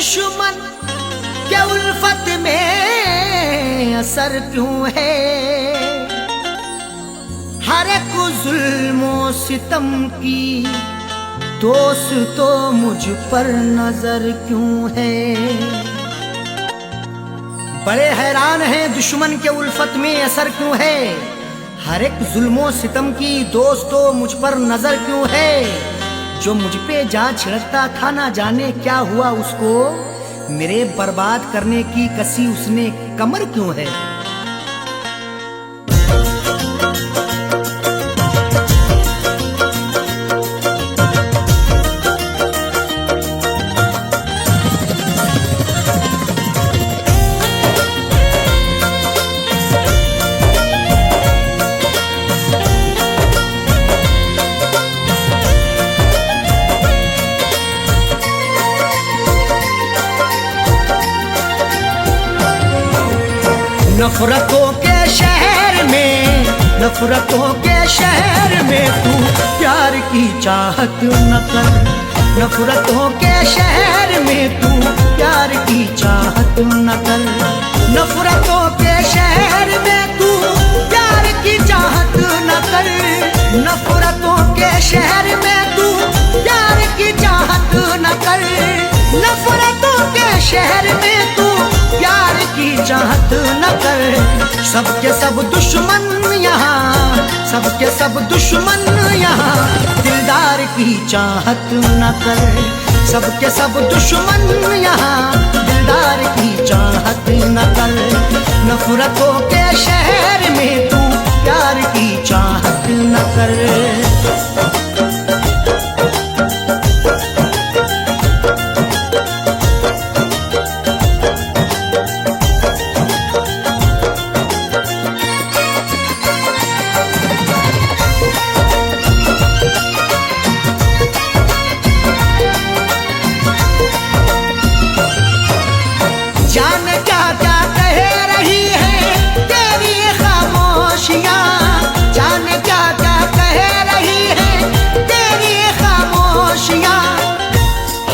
दुश्मन के उल्फत में असर क्यों है, हर एक जुल्मो सितम की दोस्त तो मुझ पर नजर क्यों है। बड़े हैरान हैं दुश्मन के उल्फत में असर क्यों है, हर एक जुल्मो सितम की दोस्त तो मुझ पर नजर क्यों है। जो मुझ पे जा छिड़कता था ना जाने क्या हुआ उसको, मेरे बर्बाद करने की कसी उसने कमर क्यों है। नफरतों के शहर में, नफरतों के शहर में तू प्यार की चाहत न कर। नफरतों के शहर में तू प्यार की चाहत न कर। नफरतों के शहर में तू प्यार की चाहत न कर। नफरतों के शहर में तू प्यार की चाहत न कर। नफरतों के शहर में तू प्यार की चाहत न कर। सबके सब दुश्मन यहाँ, सबके सब दुश्मन यहाँ दिलदार की चाहत न कर। सबके सब दुश्मन यहाँ दिलदार की चाहत न कर। नफरतों के शहर में तू प्यार की चाहत न कर।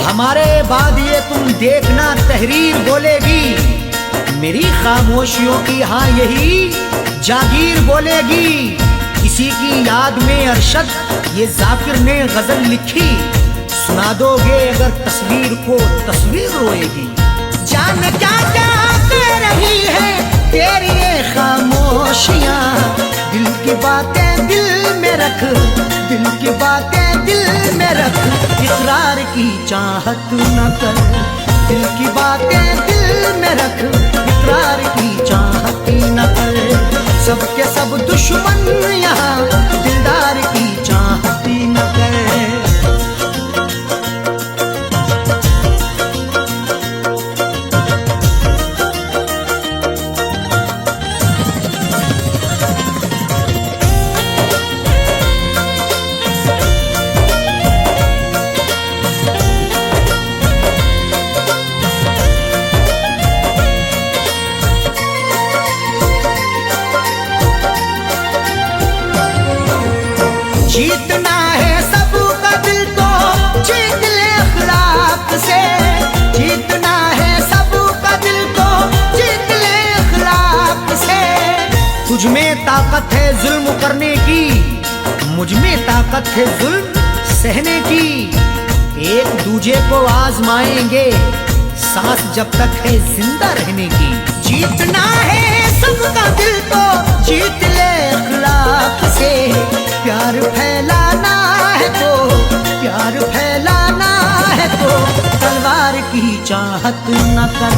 हमारे बाद ये तुम देखना तहरीर बोलेगी, मेरी खामोशियों की हाँ यही जागीर बोलेगी। किसी की याद में अरशद ये जाकिर ने गजल लिखी, सुना दोगे अगर तस्वीर को तस्वीर रोएगी। जान क्या क्या कह रही है तेरी ये खामोशियाँ, दिल की बातें दिल में रख, दिल की बातें दिल में रख। इकरार की चाहत न कर, दिल की बातें दिल में रख। इकरार की चाहत न कर। सबके सब दुश्मन यहाँ दिलदार की चाहत न कर। जीतना है सबका दिल तो जीत ले अखलाक से। जीतना है सबका दिल तो जीत ले अखलाक से। तुझ में ताकत है जुल्म करने की, मुझ में ताकत है जुल्म सहने की। एक दूजे को आजमाएंगे सांस जब तक है जिंदा रहने की। जीतना है सबका दिल तो जीत ले अखलाक से। प्यार फैलाना है तो, प्यार फैलाना है तो तलवार की चाहत न कर।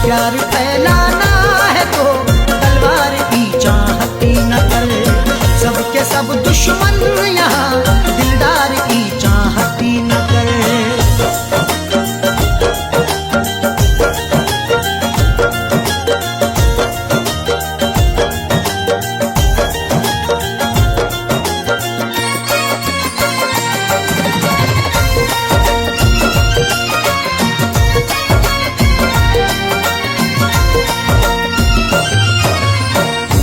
प्यार फैलाना है तो तलवार की चाहत न कर। सबके सब दुश्मन यहाँ दिलदार की चाहत न कर।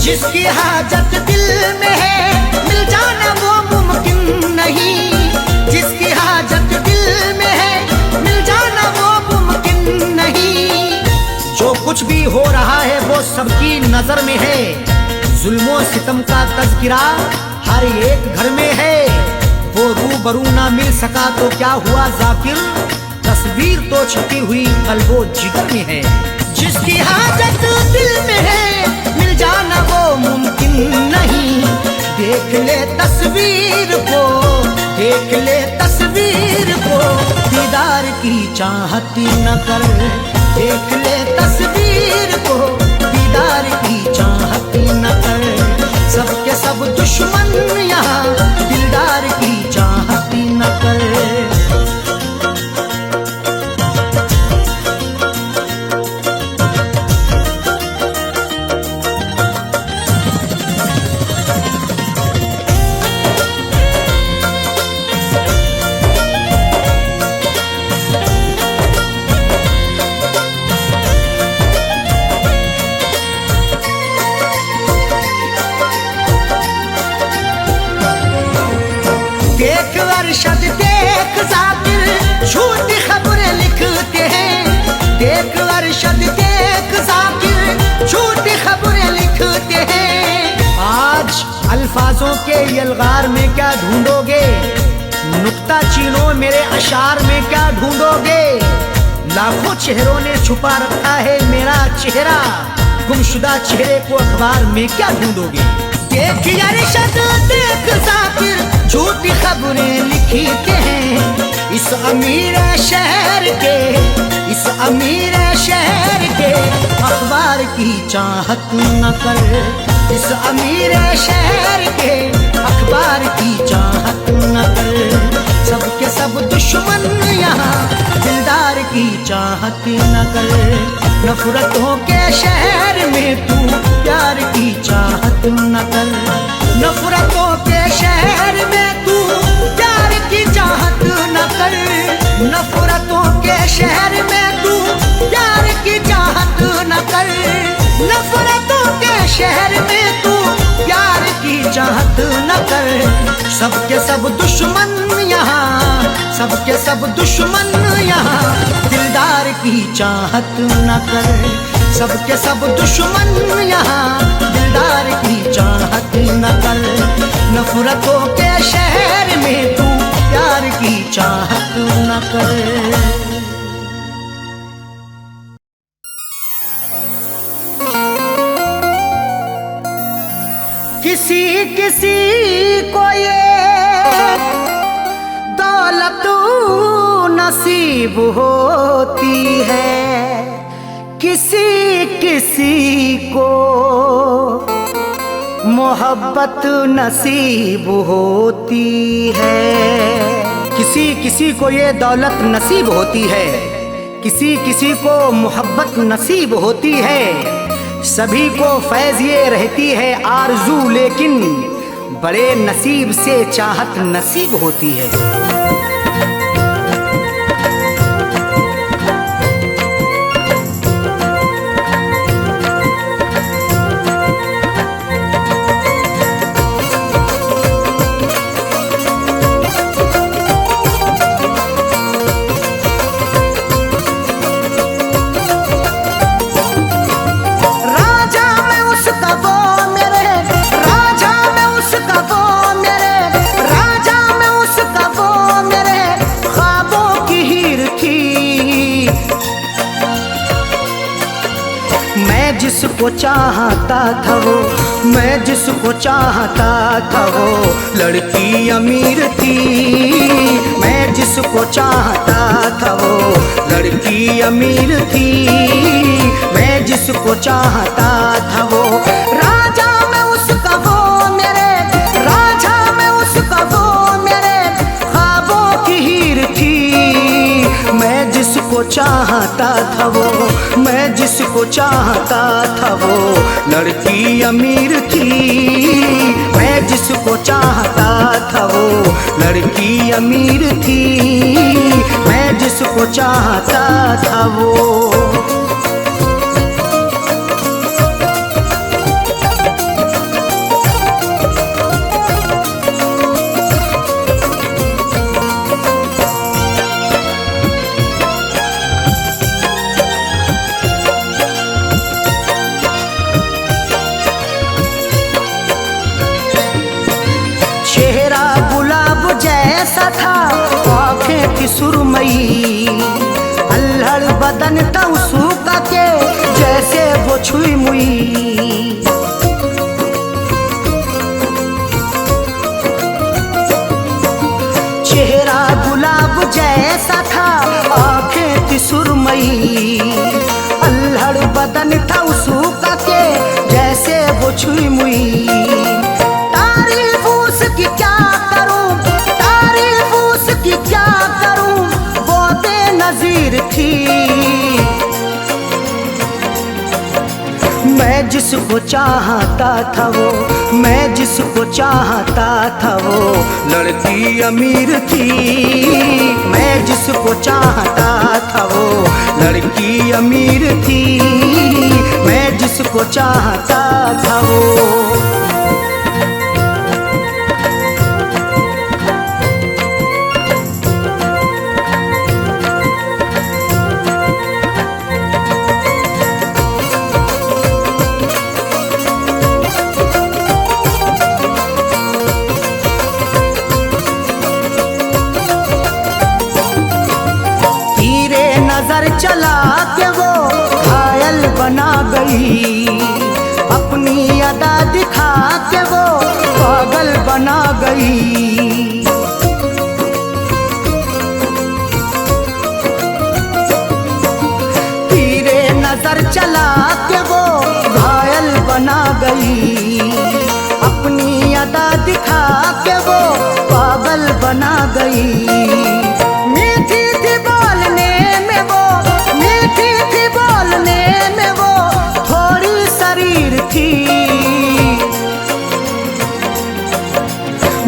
जिसकी हाजत दिल में है मिल जाना वो मुमकिन नहीं। जिसकी हाजत दिल में है मिल जाना वो मुमकिन सबकी नजर में है, जुल्मो सितम का तज़किरा हर एक घर में है। वो रूबरू ना मिल सका तो क्या हुआ जाकिर, तस्वीर तो छपी हुई कल्बो जिगर में है। जिसकी हाजत दिल में है मिल जाना वो मुमकिन नहीं, देख ले तस्वीर को, देख ले तस्वीर को, दीदार की चाहत न कर। देख ले तस्वीर को, दीदार की चाहत न कर। सबके सब दुश्मन यहाँ, दिलदार की चाहत न कर। देख अरशद देख जाकिर झूठी खबरें लिखते हैं। देख अरशद देख जाकिर झूठी खबरें लिखते हैं। आज अल्फाजों के यलगार में क्या ढूंढोगे, नुक्ता चीनो मेरे अशार में क्या ढूंढोगे। लाखों चेहरों ने छुपा रखा है मेरा चेहरा, गुमशुदा चेहरे को अखबार में क्या ढूंढोगे। देख अरशद देख जाकिर झूठी खबरें लिखते हैं। इस अमीर शहर के, इस अमीर शहर के अखबार की चाहत न कर। इस अमीर शहर के अखबार की चाहत न कर। सबके सब दुश्मन यहाँ, दिलदार की चाहत न कर। नफरतों के शहर में तू प्यार की चाहत न कर। नफरतों के शहर में तू प्यार की चाहत न कर। नफरतों के शहर में तू प्यार की चाहत न कर। नफरतों के शहर में तू प्यार की चाहत न कर। सबके सब दुश्मन यहाँ, सबके सब दुश्मन यहाँ, दिलदार की चाहत न कर। सबके सब दुश्मन यहाँ, दिलदार की चाहत न कर। नफरतों के शहर में तू प्यार की चाहत न कर। किसी किसी को ये दौलत नसीब होती है, किसी किसी को मोहब्बत नसीब होती है। किसी किसी को ये दौलत नसीब होती है, किसी किसी को मोहब्बत नसीब होती है। सभी को फैज़ ये रहती है आरज़ू, लेकिन बड़े नसीब से चाहत नसीब होती है। जिसको चाहता था वो, मैं जिसको चाहता था वो लड़की अमीर थी। मैं जिसको चाहता था वो लड़की अमीर थी। मैं जिसको चाहता था वो राजा, मैं उसका वो मेरे राजा, मैं उसका वो मेरे ख्वाबों की हीर थी। मैं जिसको चाहता था वो, मैं जिसको चाहता था वो लड़की अमीर थी। मैं जिसको चाहता था वो लड़की अमीर थी। मैं जिसको चाहता था वो। थी सुरमई, अल्हड़ बदन था उसका के जैसे वो छुई मुई। चेहरा गुलाब जैसा था, आंखें थी सुरमई, अल्हड़ बदन था उसका के जैसे वो छुई मुई। तारीफ उसकी क्या करूं, तारीफ उसकी क्या करूं, वो बेनज़ीर थी। मैं जिसको चाहता था वो, मैं जिसको चाहता था वो लड़की अमीर थी। मैं जिसको चाहता था वो लड़की अमीर थी। मैं जिसको चाहता था वो। नजर चला के वो घायल बना गई, अपनी अदा दिखा के वो पागल बना गई। तीरे नजर चला के वो घायल बना गई, अपनी अदा दिखा के वो पागल बना गई।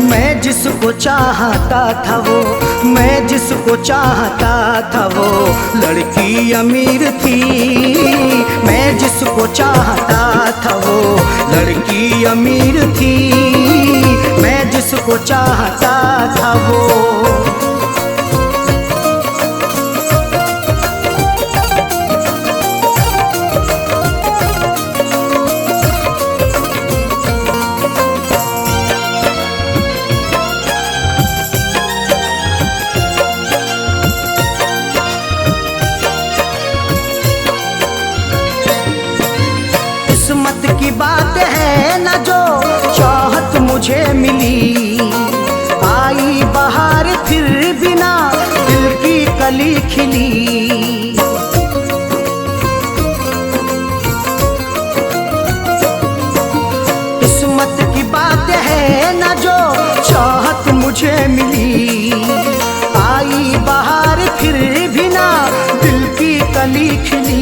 मैं जिसको चाहता था वो, मैं जिसको चाहता था वो लड़की अमीर थी। मैं जिसको चाहता था वो लड़की अमीर थी। मैं जिसको चाहता था वो। किस्मत की बात है न जो चाहत मुझे मिली, आई बहार फिर बिना दिल की कली खिली। किस्मत की बात है न जो चाहत मुझे मिली, आई बहार फिर बिना दिल की कली खिली।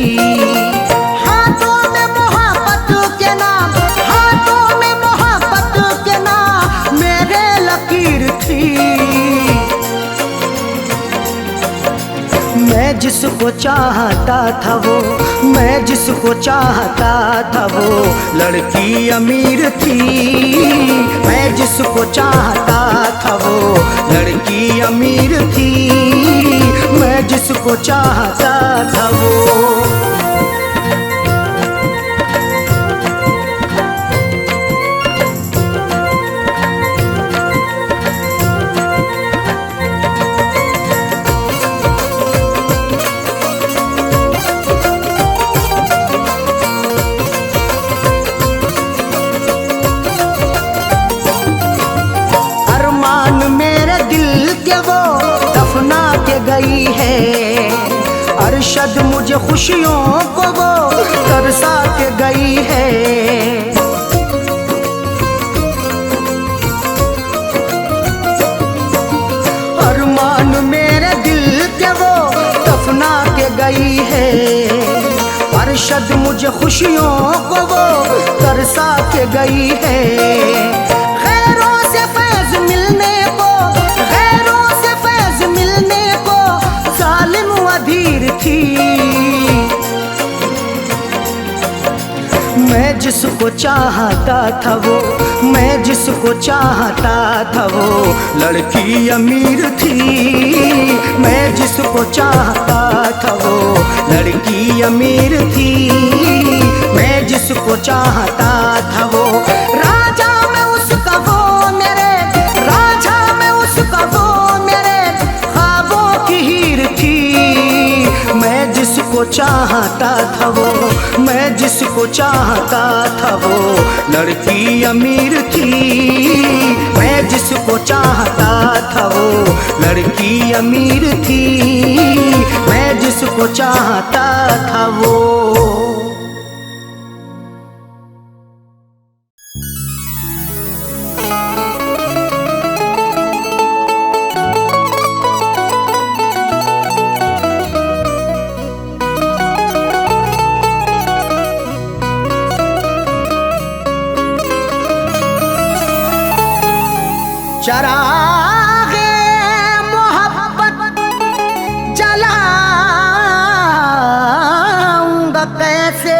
मैं जिसको चाहता था वो, मैं जिसको चाहता था वो लड़की अमीर थी। मैं जिसको चाहता था वो लड़की अमीर थी। मैं जिसको चाहता था वो। गई है अरशद मुझे खुशियों को वो तरसा के गई है। अरमान मेरे दिल के वो दफना के गई है। अरशद मुझे खुशियों को वो तरसा के गई है। खैरों से फैज मिलने को, खैरों से फैज मिलने को जालिम अधीर थी। मैं जिसको चाहता था वो, मैं जिसको चाहता था वो लड़की अमीर थी। मैं जिसको चाहता था वो लड़की अमीर थी। मैं जिसको चाहता था वो राजा में उसका वो मेरे, राजा में उसका वो मेरे ख्वाबों जिसको चाहता था वो, मैं जिसको चाहता था वो लड़की अमीर थी। मैं जिसको चाहता था वो लड़की अमीर थी। मैं जिसको चाहता था वो। चरागे मोहब्बत जलाऊंगा कैसे,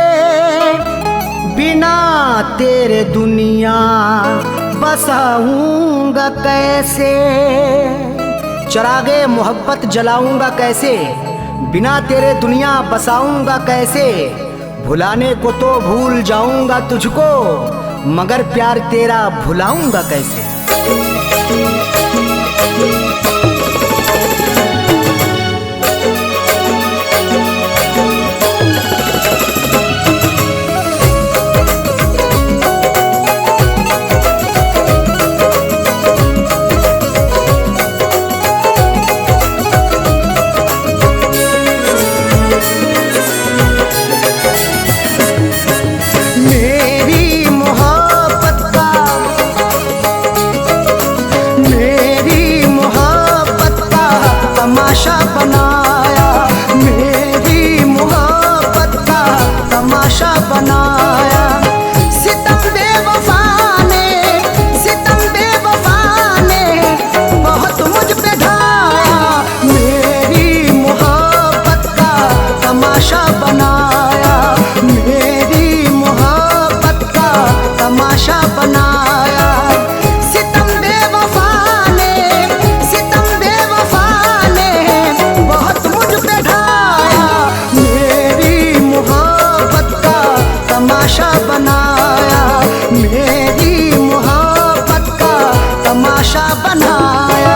बिना तेरे दुनिया बसाऊंगा कैसे। चरागे मोहब्बत जलाऊंगा कैसे, बिना तेरे दुनिया बसाऊंगा कैसे। भुलाने को तो भूल जाऊंगा तुझको, मगर प्यार तेरा भुलाऊंगा कैसे। तमाशा बनाया, मेरी मोहब्बत का तमाशा बनाया। सितम बेवफा ने, सितम बेवफा ने बहुत मुझ पे ढाया। मेरी मोहब्बत का तमाशा बनाया, मेरी मोहब्बत का तमाशा बनाया। सितम बेवफा ने, सितम बेवफा बहुत मुझ पे ढाया। मेरी मोहब्बत का तमाशा बनाया, मेरी मोहब्बत का तमाशा बनाया।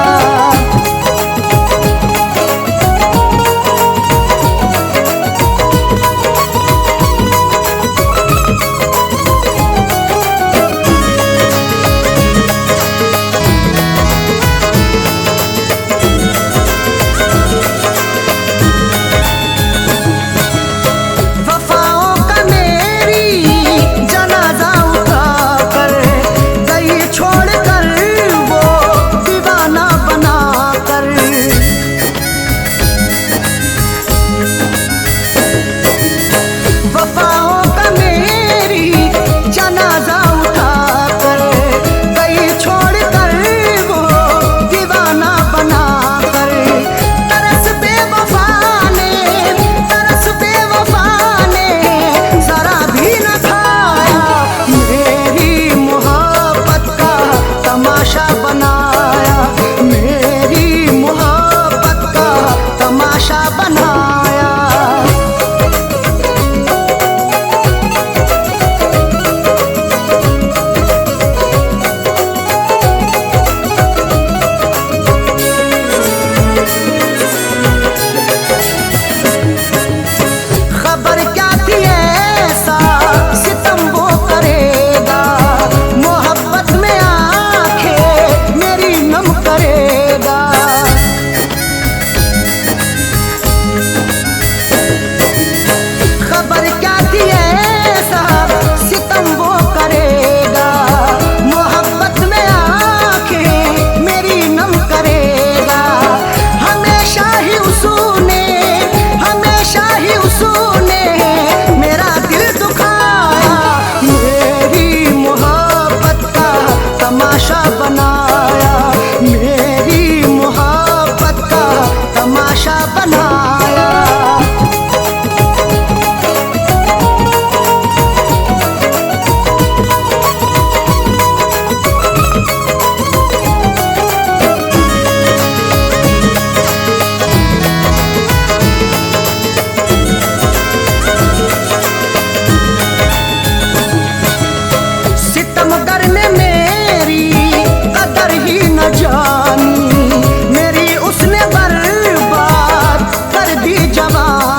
जानी मेरी उसने बर्बाद कर दी जवानी।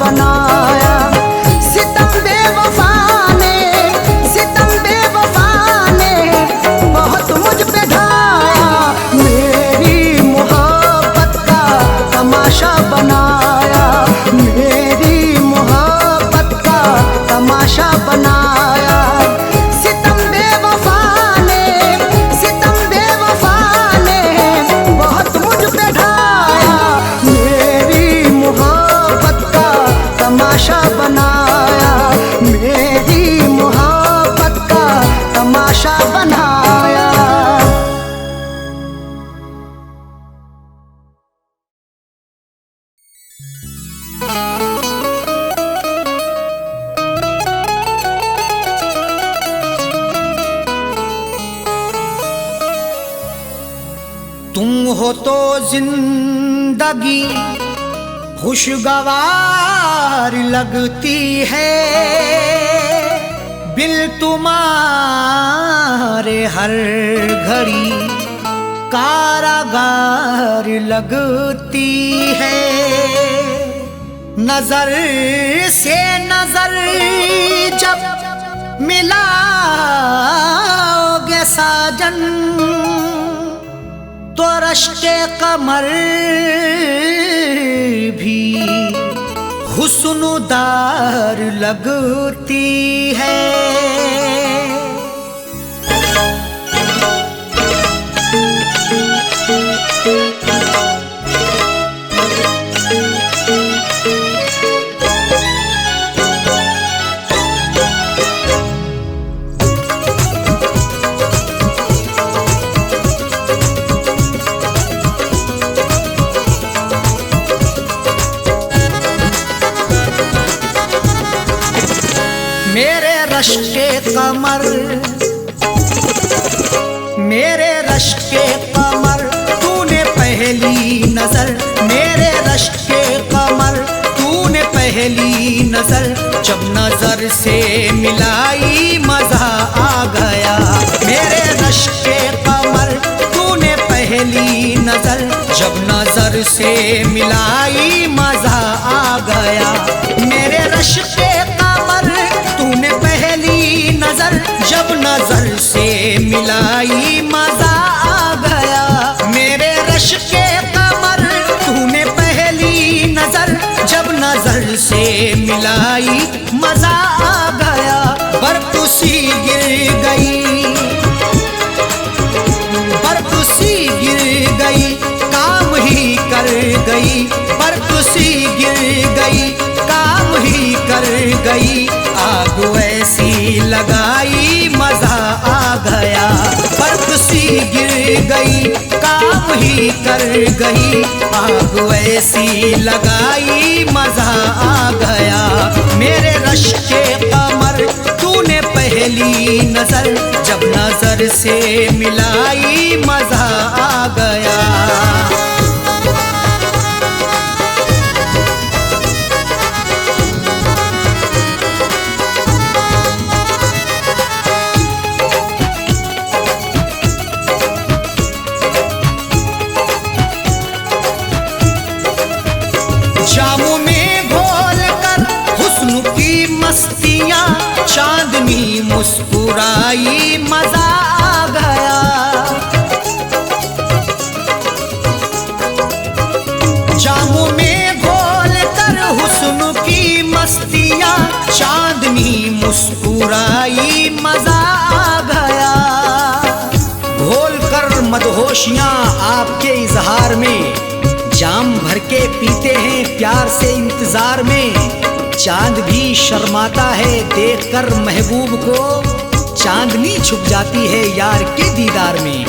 बनाया। सितम बेवफा ने, सितम बेवफा ने बहुत मुझ पे ढाया, मेरी मोहब्बत का तमाशा बनाया, मेरी मोहब्बत का तमाशा बनाया। सितम बेवफा ने, सितम बेवफा ने बहुत मुझ पे ढाया, मेरी मोहब्बत का तमाशा बनाया, मेरी मोहब्बत का तमाशा बनाया। तुम हो तो जिंदगी खुशगवार लगती है, बिल तुम्हारे हर घड़ी कारागार लगती है। नजर से नजर जब मिलाओगे साजन, तो रश्के कमर भी हुस्नुदार लगती है। मेरे रश्के कमर, मेरे रश्के कमर तूने पहली नजर, मेरे रश्के कमर तूने पहली नजर जब नजर से मिलाई मजा आ गया। मेरे रश्के कमर तूने पहली नजर जब नजर से मिलाई मजा आ गया। मेरे रश्के कमर तूने पहली नजर जब नजर से मिलाई मजा आ गया। मेरे रश्के कमर तूने पहली नजर जब नजर से मिलाई मजा आ गया। बर्फ सी गिर गई, बर्फ सी गिर गई काम ही कर गई, बर्फ सी गिर गई काम ही कर गई। आग ऐसी लगाई मजा आ गया, बर्फ सी गिर गई काम ही कर गई। आग ऐसी लगाई मजा आ गया। मेरे रश्के कमर तूने पहली नजर जब नजर से मिलाई मजा आ गया। जामू में घोल कर हुस्न की मस्तियां, चांदनी मुस्कुराई मजा आ गया। जामू में घोल कर हुस्न की मस्तियां, चांदनी मुस्कुराई मजा आ गया। घोल कर मदहोशियां आपके इजहार में, जाम भर के पीते हैं प्यार से इंतजार में। चांद भी शर्माता है देखकर महबूब को, चांदनी छुप जाती है यार के दीदार में।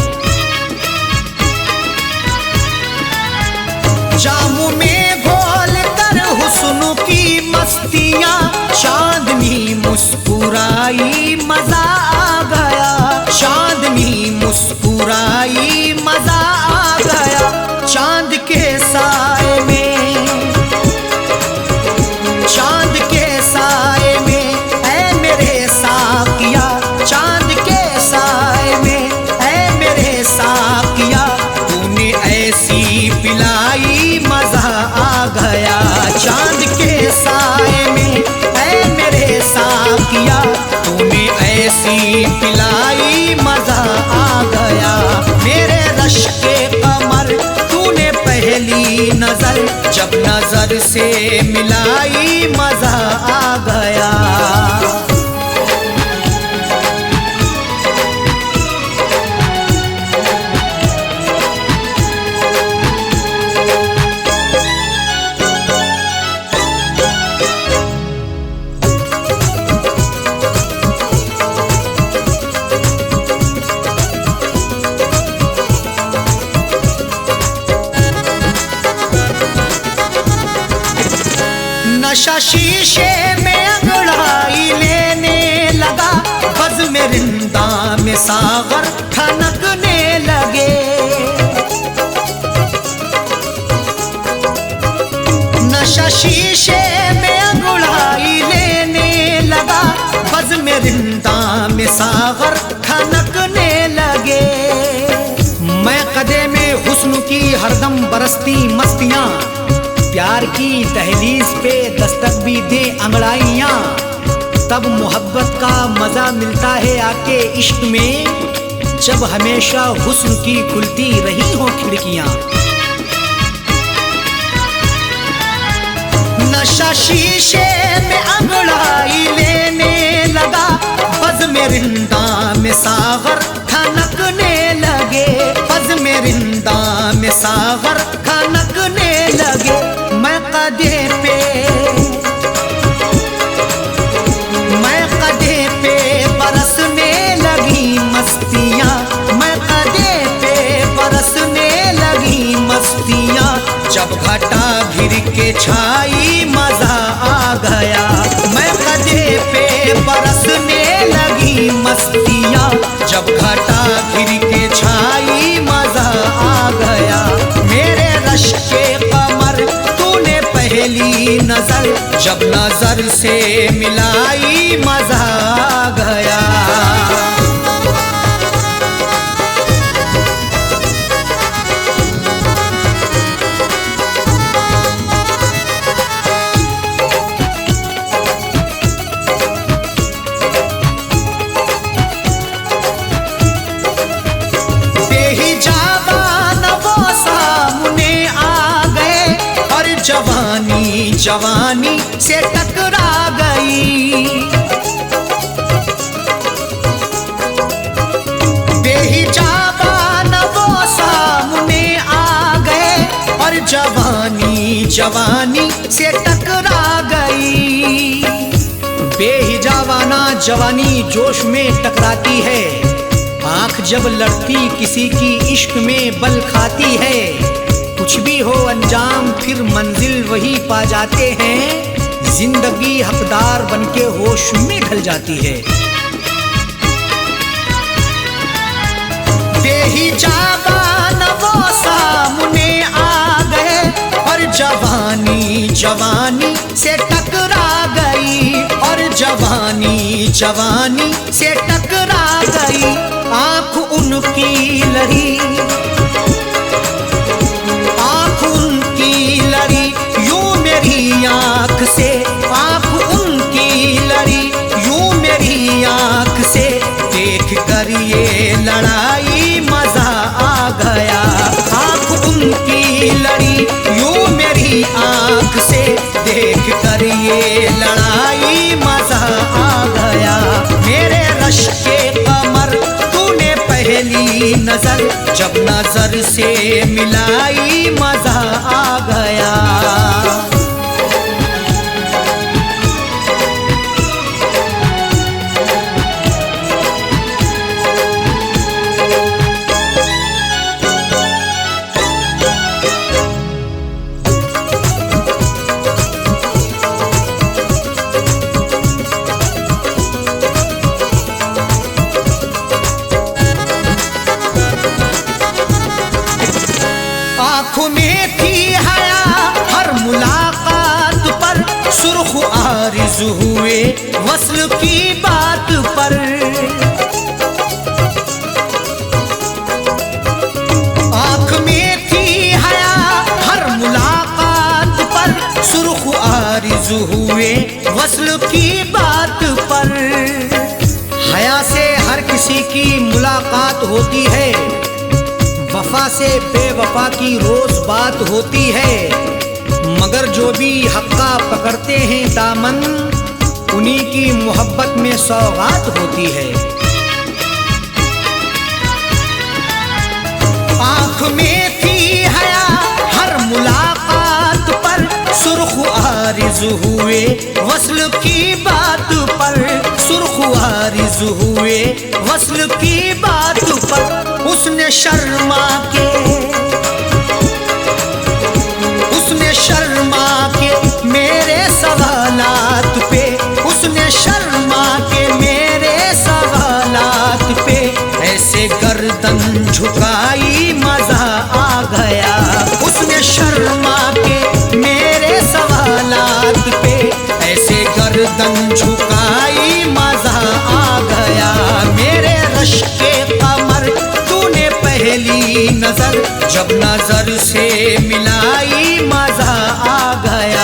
जामू में घोल कर हुस्न की मस्तियां, चांदनी मुस्कुराई मजा आ गया। चांदनी मुस्कुराई मजा आ गया। चांद के साए में, चांद के साए में ऐ मेरे साकिया, चांद के साए में ऐ मेरे साकिया, तूने ऐसी पिलाई मजा आ गया। चांद के साए पिलाई मजा आ गया। मेरे रश के कमर तूने पहली नजर जब नजर से मिलाई मजा आ गया। नशा शीशे में अंगड़ाई लेने लगा, बज़ में रिंदा में सागर ठनकने लगे। नशा शीशे में अंगड़ाई लेने लगा, बज़ में रिंदा में सागर ठनकने लगे। मैं कदे में हुस्न की हरदम बरसती मस्तियां, प्यार की दहलीज पे दस्तक भी दे अंगड़ाइयाँ, तब मोहब्बत का मजा मिलता है आके इश्क में, जब हमेशा हुस्न की खुलती रही हो खिड़कियाँ। नशा शीशे में अंगड़ाई लेने लगा, बज़ में रिंदा में सागर ठनकने लगे। बज़ में रिंदा में सागर ठनकने लगे। मैं कदे पे बरसने लगी मस्तियाँ, मैं कदे पे बरसने लगी मस्तियाँ, जब घटा घिर के छाई मजा आ गया। मैं कदे पे बरसने लगी मस्तियाँ, जब घटा घिर के छाई मजा आ गया। मेरे रश के कमर तूने पहली नजर जब नजर से मिलाई मजा आ गया। जवानी जवानी से टकरा गई, बेहिजाबान वो सामने आ गए, और जवानी जवानी से टकरा गई। बेहिजाबाना जवानी जोश में टकराती है, आंख जब लड़ती किसी की इश्क में बल खाती है। कुछ भी हो अंजाम फिर मंजिल वही पा जाते हैं, जिंदगी हकदार बनके होश में ढल जाती है। बेहिजाबान वो सामने आ गए, और जवानी जवानी से टकरा गई, और जवानी जवानी से टकरा गई। आंख उनकी लड़ी, यूं मेरी आंख से, आंख उनकी लड़ी यूं मेरी आंख से, देख कर ये लड़ाई मजा आ गया। आंख उनकी लड़ी यूं मेरी आंख से, देख कर ये लड़ाई मजा आ गया। मेरे रश के कमर तूने पहली नजर जब नजर से मिलाई मजा आ गया। आँखों में थी हया हर मुलाकात पर, सुर्ख आरिज़ हुए वस्ल की बात पर। आँख में थी हया हर मुलाकात पर, सुर्ख आरिज़ हुए वस्ल की बात पर। हया से हर किसी की मुलाकात होती है, वफा से बेवफा की रोज बात होती है, मगर जो भी हक्का पकड़ते हैं दामन, उन्हीं की मोहब्बत में सौगात होती है। आँख में थी हया हर मुलाकात पर, सुर्ख आरिज़ हुए वस्ल की बात पर, सुर्ख आरिज़ हुए वस्ल की बात पर। उसने शर्मा के मेरे सवालात पे, उसने शर्मा के मेरे सवालात पे, ऐसे गर्दन झुकाई मजा आ गया। उसने शर्मा के मेरे सवालात पे, ऐसे गर्दन झुकाई मजा आ गया। मेरे रश के कमर तूने पहली नजर, जब नजर से मिलाई मजा आ गया।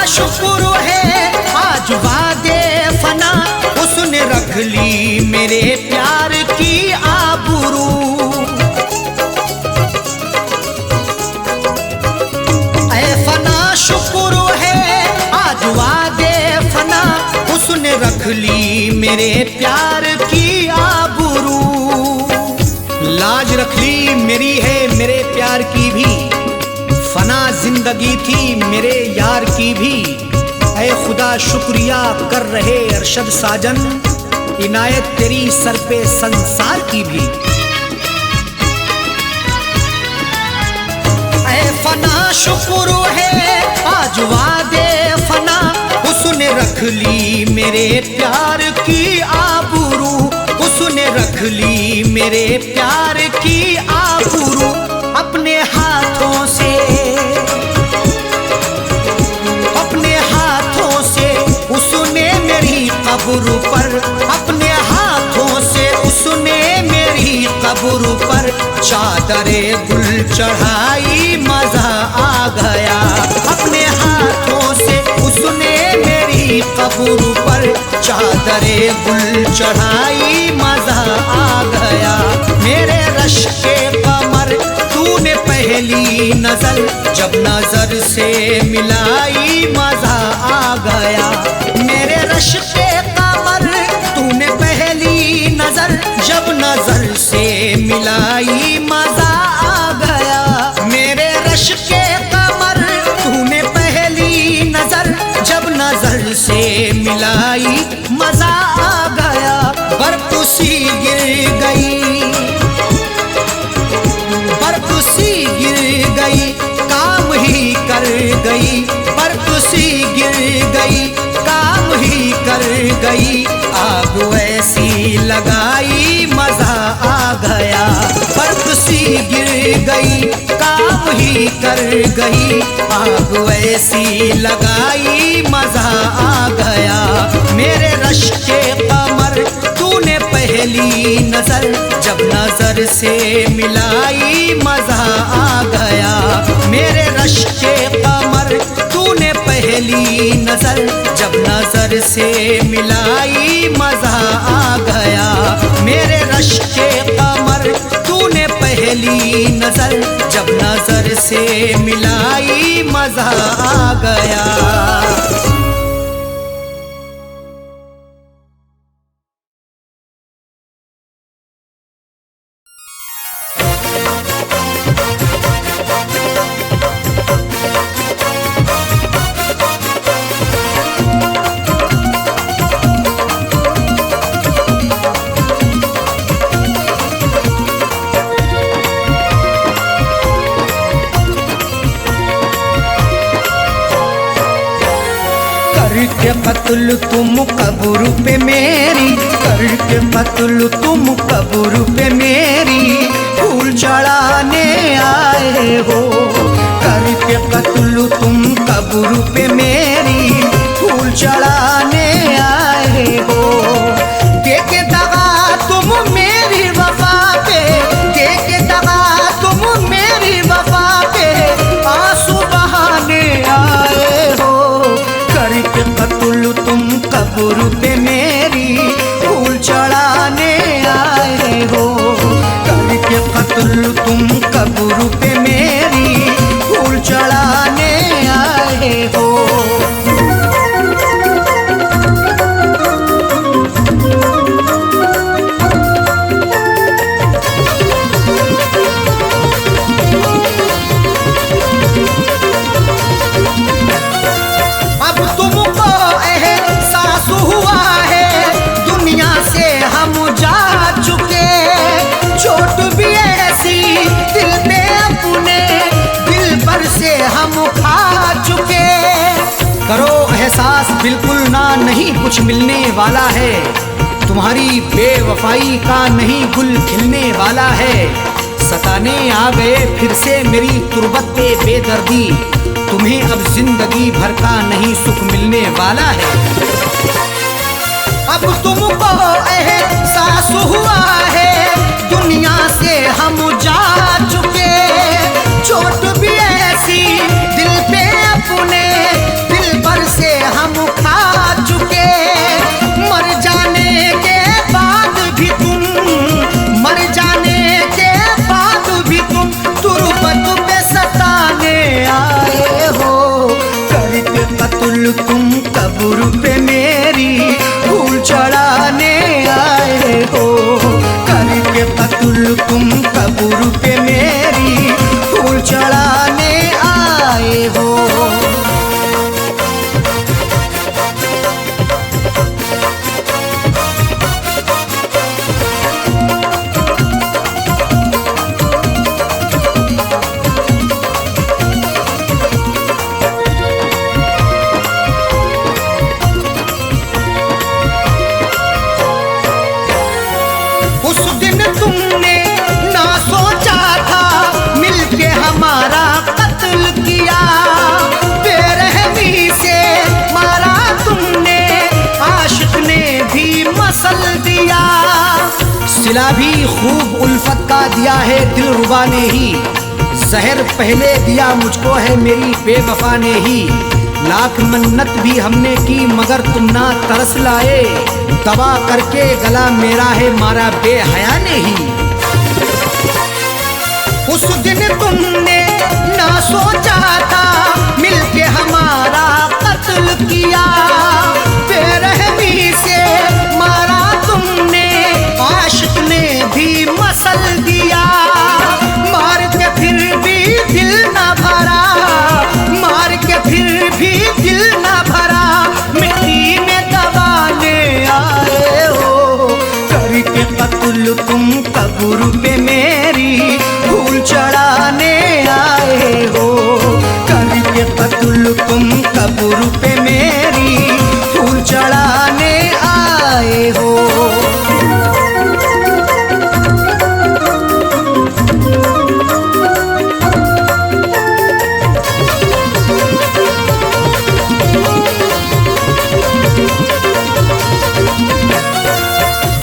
शुक्र है आज वादे फना, उसने रख ली मेरे प्यार की आबरू। ऐ फना शुक्र है आज वादे फना, उसने रख ली मेरे प्यार की आबरू। लाज रख ली मेरी है मेरे प्यार की भी, फना जिंदगी थी मेरे यार की भी। ऐ खुदा शुक्रिया कर रहे अरशद साजन, इनायत तेरी सर पे संसार की भी। ऐ फना शुक्र है आज वादे फना, उसने रख ली मेरे प्यार की आबरू, उसने रख ली मेरे प्यार की आबरू। अपने हाथों से उसने मेरी कब्र पर, अपने हाथों से उसने मेरी कब्र पर चादरे गुल चढ़ाई मजा आ गया। अपने हाथों से उसने मेरी कब्र पर चादरे गुल चढ़ाई मजा आ गया। मेरे रश के कमर तूने पहली नजर, जब नजर से मिलाई मजा आ गया। मेरे रश के कमर तूने पहली नजर, जब नजर से मिलाई मजा आ गया। मेरे रश के कमर तूने पहली नजर, जब नजर से मिलाई मजा आ गया। बर्फ सी गिर गई, बर्फ सी गिर गई, काम ही कर गई। बर्फ सी गिर गई, काम ही कर गई। आग ऐसी लगाई मजा आ गया। बर्फ सी गिर गई, काम ही कर गई। आग ऐसी लगाई मजा आ गया। मेरे रश के कमर तूने पहली नजर, जब नजर से मिलाई मजा आ गया। मेरे रश के कमर तूने पहली नजर, जब नजर से मिलाई मजा आ गया। मेरे रश के कमर तूने पहली नजर, जब नजर से मिलाई मजा आ गया। करके कत्ल तुम कब्र पे मेरी, करके कत्ल तुम कब्र पे मेरी, फूल चढ़ाने आए हो। करके कत्ल तुम कब्र पे मेरी, फूल चढ़ाने बिल्कुल ना, नहीं कुछ मिलने वाला है। तुम्हारी बेवफाई का नहीं गुल खिलने वाला है। सताने आ गए फिर से मेरी तुरबत पे बेदर्दी, तुम्हें अब जिंदगी भर का नहीं सुख मिलने वाला है। अब तुमको एहसास हुआ है दुनिया से हम जा चुके, चोट भी ऐसी दिल पे अपने दिल पर से हम खा चुके। मर जाने के बाद भी तुम, मर जाने के बाद भी तुम तुरबत पे सताने आए हो। करके कत्ल तुम कब्र पे मेरी फूल चढ़ाने आए हो। करके कत्ल तुम कब्र पे मेरी फूल चढ़ाने आए हो। उस दिन तुमने ना सोचा था मिलके हमारा कत्ल किया, बेरहमी से मारा तुमने, आशिक ने भी मसल दिया। सिला भी खूब उल्फत का दिया है दिलरुबा ने ही, जहर पहले दिया मुझको है मेरी बेवफा ने ही। लाख मन्नत भी हमने की मगर तुम ना तरस लाए, दबा करके गला मेरा है मारा बेहया ने ही। उस दिन तुमने ना सोचा था मिलके हमारा कत्ल किया, बेरहमी से मारा तुमने, आशिक ने भी मसल दिया। मार के फिर भी दिल ना भरा, मार के फिर भी दिल ना भरा, मिट्टी में दबाने आए हो। करके कत्ल तुम कब्र पे मेरी फूल चढ़ाने आए हो। करके कत्ल तुम कब्र पे मेरी फूल चढ़ाने आए हो।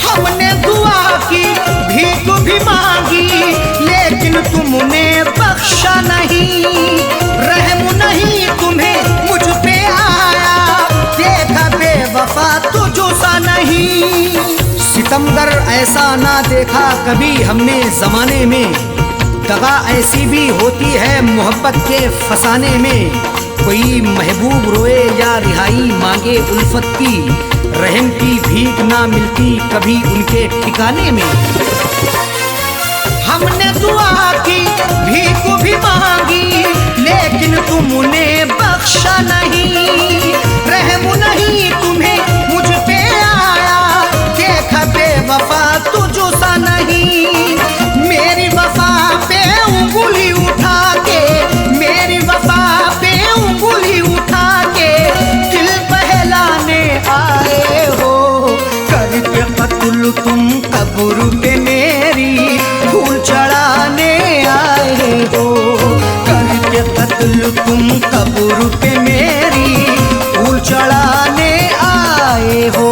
हमने दुआ की, भीख भी मांगी, लेकिन तुमने बख्शा नहीं। रहम नहीं तुम्हें मुझ पे आया, देखा बेवफा तुझसा नहीं। सितमगर ऐसा ना देखा कभी हमने जमाने में, दगा ऐसी भी होती है मोहब्बत के फसाने में। कोई महबूब रोए या रिहाई मांगे उल्फत की, रहम की भीख ना मिलती कभी उनके ठिकाने में। हमने दुआ की, भीख भी मांगी, लेकिन तुमने बख्शा नहीं। रहम नहीं तुम्हें मुझ पे आया, देखा बेवफा तुझसा नहीं। मेरी वफा पे उंगली उठा के, मेरी वफा पे उंगली उठा के दिल बहलाने आए हो। करके कत्ल तुम कब्र पे मेरी फूल चढ़ाने आए हो। करके कत्ल तुम कब्र पे मेरी फूल चढ़ाने आए हो।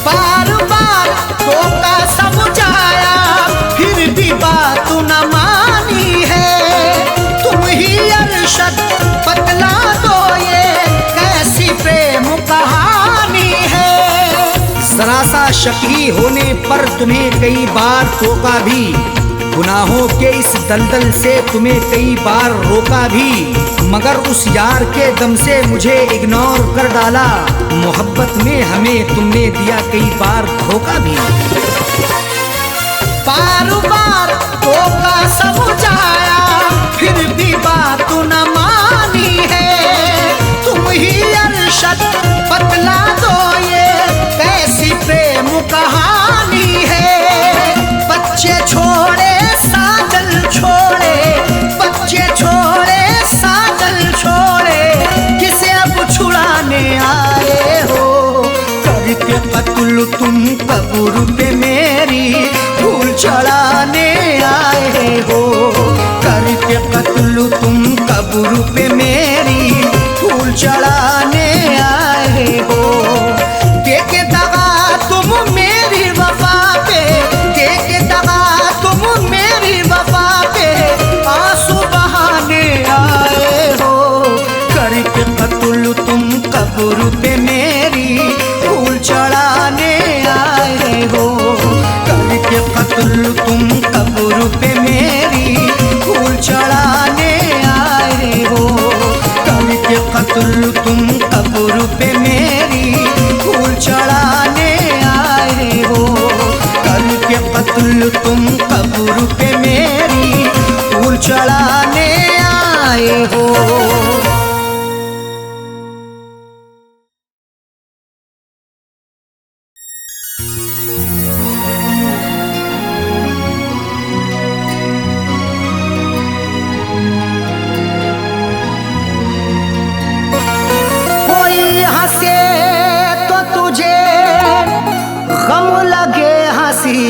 बार बार धोखा समझाया, फिर भी बात न मानी है। तुम ही अरशद बतला दो ये कैसी प्रेम कहानी है। जरा सा शकी होने पर तुम्हें कई बार टोका भी, गुनाहों के इस दलदल से तुम्हें कई बार रोका भी, मगर उस यार के दम से मुझे इग्नोर कर डाला। मोहब्बत में हमें तुमने दिया कई बार धोखा भी। बार बार धोखा समझाया फिर भी बात न मानी है। तुम ही अरशद बतला दो ये कैसी प्रेम कहानी है। बच्चे छोड़े साजल छोड़े, बच्चे छोड़े साजल छोड़े, किसे अब छुड़ाने आए हो। करके कत्ल तुम कब्र पे मेरी फूल चढ़ाने आए हो। करके कत्ल तुम कब्र पे मेरी फूल चढ़ाने आए हो। देके दगा तुम मेरी वफा पे, देके दगा तुम मेरी वफा पे, आंसू बहाने आए हो। करके कत्ल तुम कब्र पे मेरी फूल चढ़ाने आए हो। करके कत्ल तुम कब्र पे मेरी फूल चढ़ाने आए हो। करके कत्ल तुम कब्र पे मेरी फूल चढ़ाने आए हो। करके कत्ल तुम कब्र पे मेरी फूल चढ़ाने आए हो।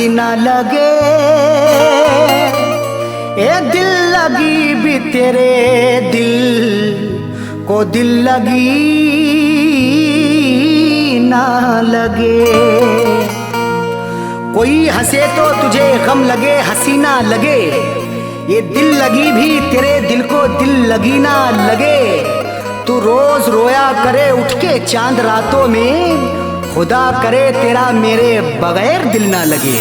न लगे ए दिल लगी भी तेरे दिल को दिल लगी ना लगे। कोई हंसे तो तुझे गम लगे हंसी ना लगे, ये दिल लगी भी तेरे दिल को दिल लगी ना लगे। तू रोज रोया करे उठ के चांद रातों में, खुदा करे तेरा मेरे बगैर दिल ना लगे।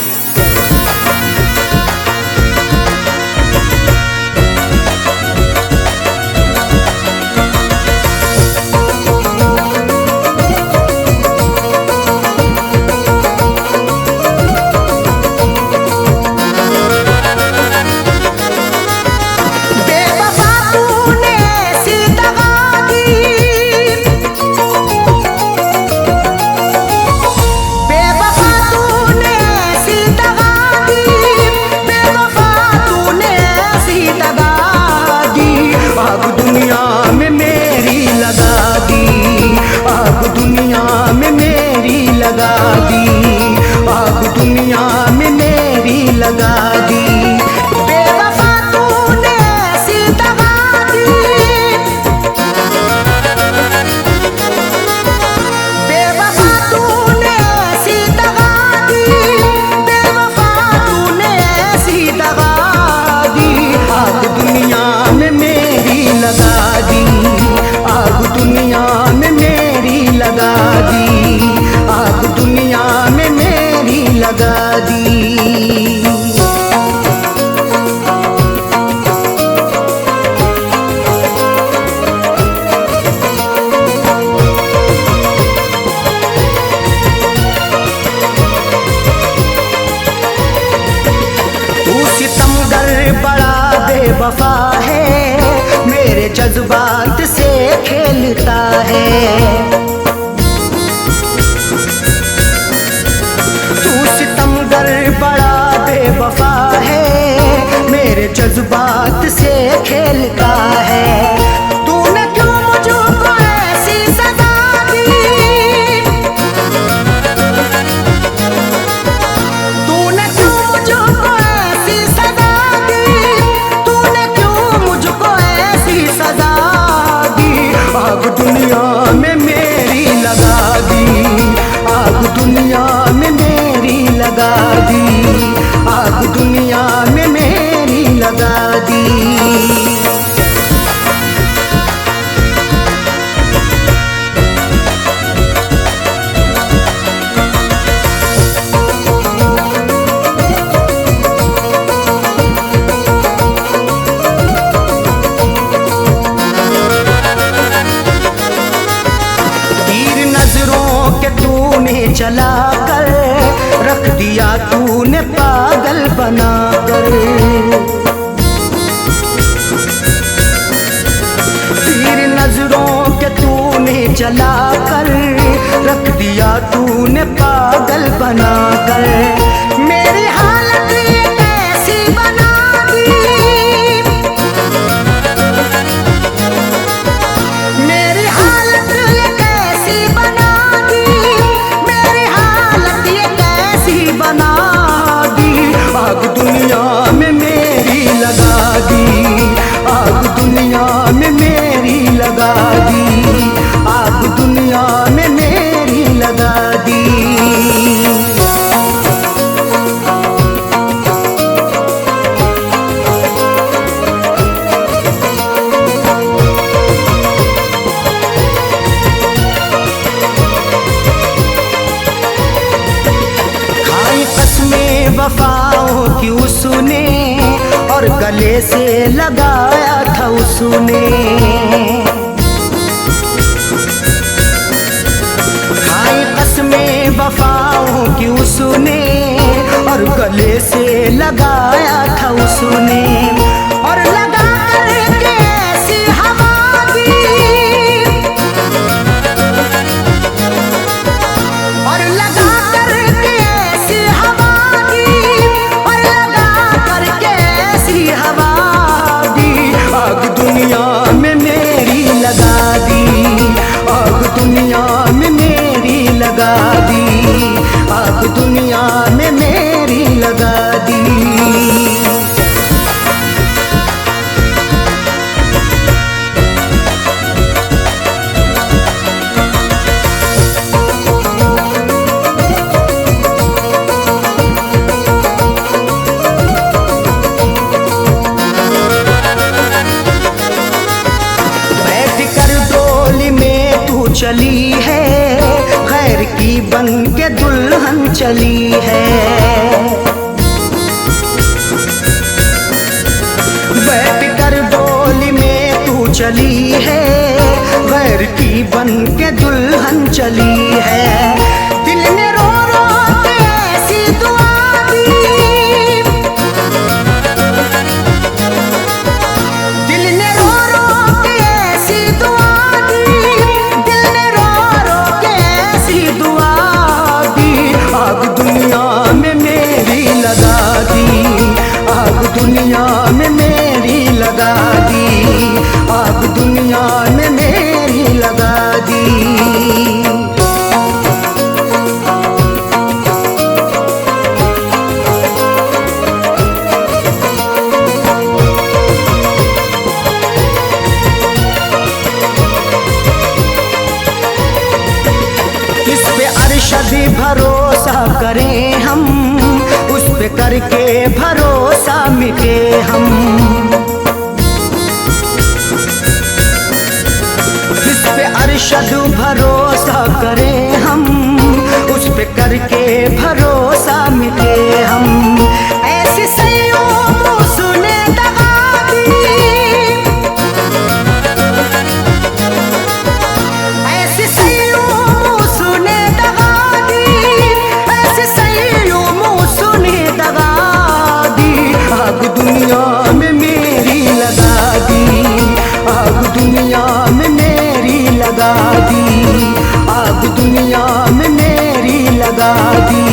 वफा है मेरे जज्बात से खेलता है। तू सितमगर बड़ा बेवफा है मेरे जज्बात से खेलता है। तूने क्यों मुझको ऐसी सजा दी, तूने क्यों मुझको ऐसी सजा दी, तूने क्यों मुझको ऐसी सजा दी। आग दुनिया में मेरी लगा दी, आग दुनिया में मेरी लगा दी, आग दुनिया में मेरी लगा दी। चला कर रख दिया तूने पागल बना कर। जला कर रख दिया तूने पागल बना कर। मेरी हालत ये कैसी बना दी, मेरी हालत ये कैसी बना दी, मेरी हालत ये कैसी बना दी। आग दुनिया में मेरी लगा दी, आग दुनिया में मेरी लगा दी, आग दुनिया में मेरी लगा दी। खाई कसमें वफाओं की उसने और गले से लगाया था उसने। खाई कसमें वफाओं की उसने और गले से लगाया था उसने। और लगा करके ऐसी हवा दी, और लगा करके ऐसी हवा दी, और लगा करके ऐसी हवा दी। आग दुनिया में मेरी लगा दी, आग दुनिया में मेरी लगा दी, आग दुनिया में मेरी लगा दी। चली है खैर की बन के दुल्हन चली है। बैठ कर डोली में तू चली है खैर की बन के दुल्हन चली है। दिल ने रो रो के ऐसी दुआ दी, दिल ने रो रो के ऐसी दुआ दी, आग दुनिया में मेरी लगा दी, आग दुनिया में मेरी लगा दी, आग दुनिया में मेरी लगा दी। इस पे अरशद भरोसा करें हम, उस पे करके भरोसा मिटे हम। इस पे अरशद भरोसा करें हम, उस पे करके भरोसा मिटे हम। ऐसी सैयों उसने दगा दी, ऐसी सैयों उसने दगा दी, ऐसी सैयों उसने दगा दी। आग दुनिया में मेरी लगा दी, आग दुनिया में मेरी लगा दी, आग दुनिया में मेरी लगा दी।